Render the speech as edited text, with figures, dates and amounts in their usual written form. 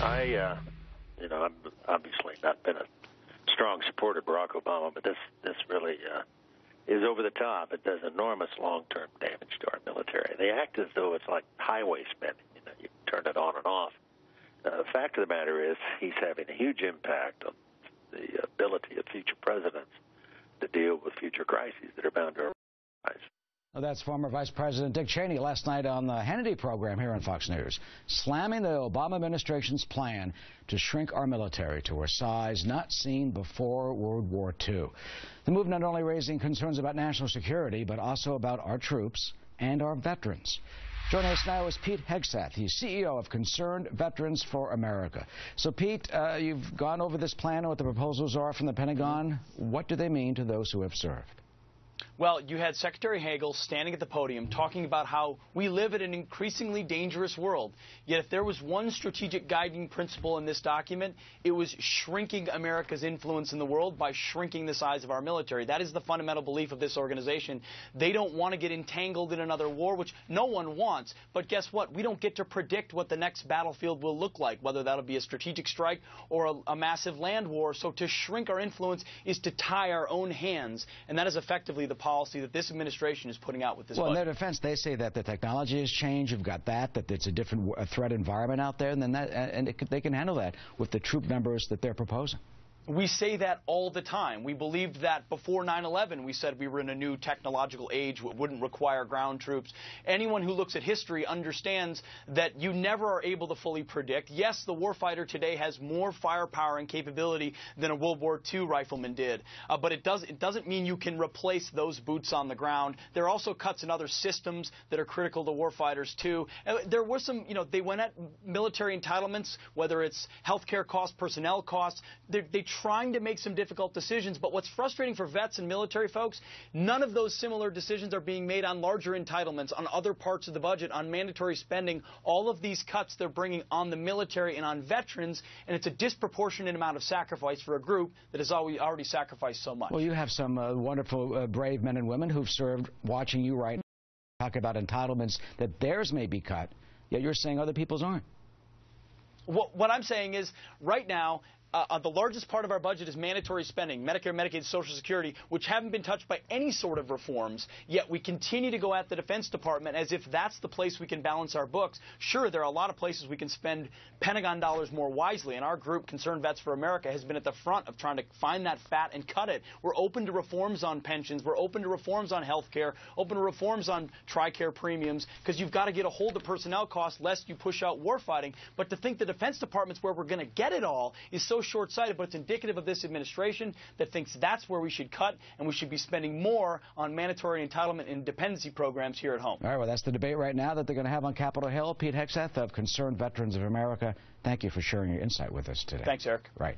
I've obviously not been a strong supporter of Barack Obama, but this really is over the top. It does enormous long-term damage to our military. They act as though it's like highway spending. You turn it on and off. The fact of the matter is he's having a huge impact on the ability of future presidents to deal with future crises that are bound to arise. Well, that's former Vice President Dick Cheney last night on the Hannity program here on Fox News, slamming the Obama administration's plan to shrink our military to a size not seen before World War II. The move not only raising concerns about national security, but also about our troops and our veterans. Joining us now is Pete Hegseth. He's CEO of Concerned Veterans for America. So, Pete, you've gone over this plan and what the proposals are from the Pentagon. What do they mean to those who have served? Well, you had Secretary Hagel standing at the podium talking about how we live in an increasingly dangerous world. Yet if there was one strategic guiding principle in this document, it was shrinking America's influence in the world by shrinking the size of our military. That is the fundamental belief of this organization. They don't want to get entangled in another war, which no one wants. But guess what? We don't get to predict what the next battlefield will look like, whether that'll be a strategic strike or a massive land war. So to shrink our influence is to tie our own hands. And that is effectively the policy that this administration is putting out with this budget. Well, in their defense, they say that the technology has changed. You've got that it's a different threat environment out there, and then they can handle that with the troop numbers that they're proposing. We say that all the time. We believed that before 9/11. We said we were in a new technological age that wouldn't require ground troops. Anyone who looks at history understands that you never are able to fully predict. Yes, the warfighter today has more firepower and capability than a World War II rifleman did, but it doesn't mean you can replace those boots on the ground. There are also cuts in other systems that are critical to warfighters too. There were some, they went at military entitlements, whether it's healthcare costs, personnel costs. They trying to make some difficult decisions, but what's frustrating for vets and military folks, none of those similar decisions are being made on larger entitlements, on other parts of the budget, on mandatory spending. All of these cuts they're bringing on the military and on veterans, and it's a disproportionate amount of sacrifice for a group that has already sacrificed so much. Well, you have some wonderful, brave men and women who've served watching you right now talk about entitlements that theirs may be cut, yet you're saying other people's aren't. What I'm saying is, right now, the largest part of our budget is mandatory spending, Medicare, Medicaid, Social Security, which haven't been touched by any sort of reforms, yet we continue to go at the Defense Department as if that's the place we can balance our books. Sure, there are a lot of places we can spend Pentagon dollars more wisely, and our group, Concerned Vets for America, has been at the front of trying to find that fat and cut it. We're open to reforms on pensions. We're open to reforms on health care, open to reforms on TRICARE premiums, because you've got to get a hold of personnel costs lest you push out warfighting. But to think the Defense Department's where we're going to get it all is so short-sighted, but it's indicative of this administration that thinks that's where we should cut, and we should be spending more on mandatory entitlement and dependency programs here at home. All right, well, that's the debate right now that they're going to have on Capitol Hill. Pete Hegseth of Concerned Veterans of America, thank you for sharing your insight with us today. Thanks, Eric. Right.